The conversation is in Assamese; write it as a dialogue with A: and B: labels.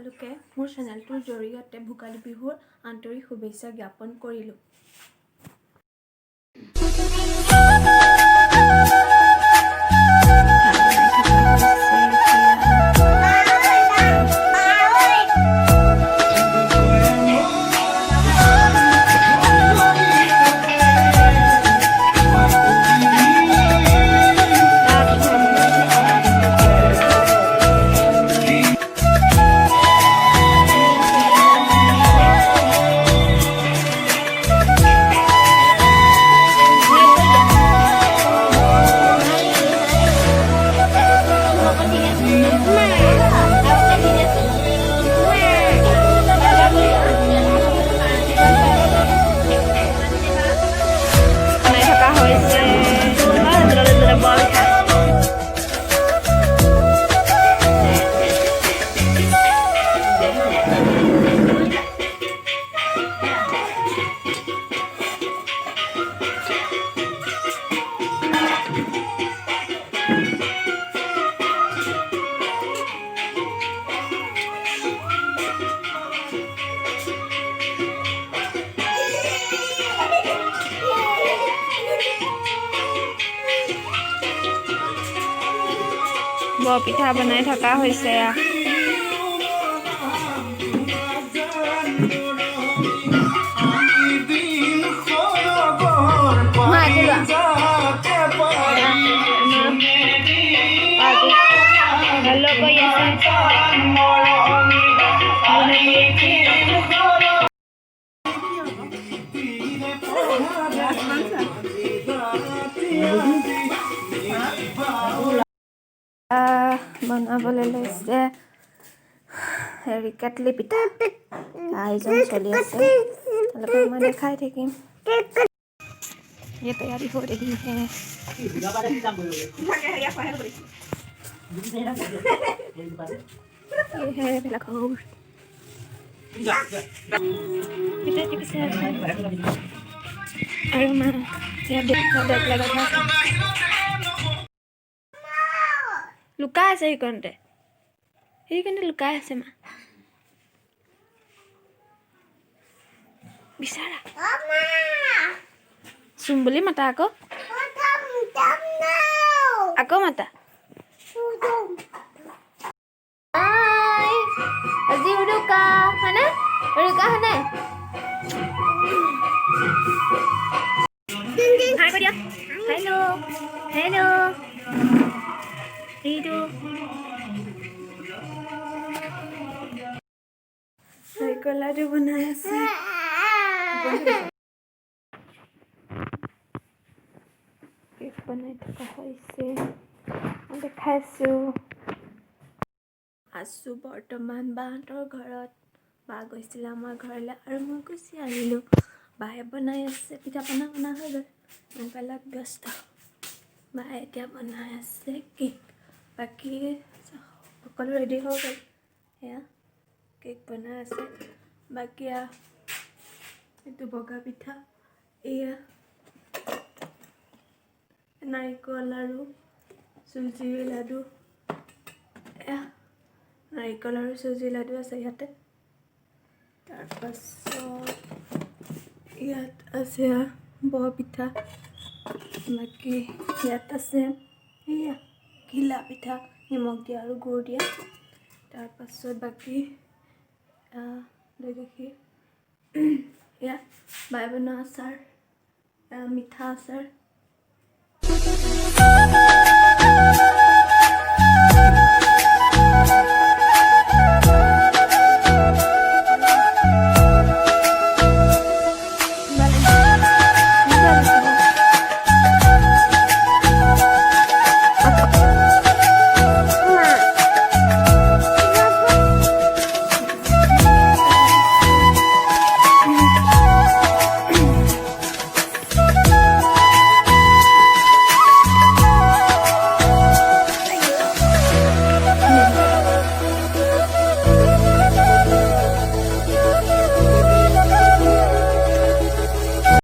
A: সকলোকে মোৰ চেনেলটোৰ জৰিয়তে ভোগালী বিহুৰ আন্তৰিক শুভেচ্ছা জ্ঞাপন কৰিলোঁ।
B: পিঠা বনাই থকা হৈছে। বনাবলৈ লৈছে হেৰি কেটলি পিঠা। আয়োজন চলি আছে, তেওঁলোকে মই দেখাই থাকিম। ये तैयारी हो रही है। ये है बेलाखोर। अरे माँ यार देख लगा था लुका আছে সেইকণতে লুকাই আছে মা বিচাৰা চুম বুলি মাতা আকৌ মাতা আজি উৰুকা হয়নে হাই কৰি দিয়া হেল্ল এইটো নাৰিকল লাডু বনাই আছে। কেক বনাই থকা হৈছে দেখাইছোঁ। আছোঁ বৰ্তমান বাহঁতৰ ঘৰত। বা গৈছিলে আমাৰ ঘৰলৈ আৰু মই গুচি আহিলোঁ। বায়ে বনাই আছে, পিঠা পনা বনা হৈ গ'ল, মোবাইলত ব্যস্ত। বায়ে এতিয়া বনাই আছে কেক। বাকী সকলো ৰেডি হৈ গ'ল, সেয়া কেক বনাই আছে। বাকী এইটো বগা পিঠা, এয়া নাৰিকল আৰু চুজিৰ লাডু, এয়া নাৰিকল আৰু চুজিৰ লাডু আছে ইয়াতে। তাৰপাছত ইয়াত আছে বৰপিঠা। বাকী ইয়াত আছে এয়া ঘিলা পিঠা, নিমখ দিয়া আৰু গুড় দিয়া। তাৰপাছত বাকী দৈ গাখীৰ, এয়া বাই বনোৱা আচাৰ, মিঠা আচাৰ।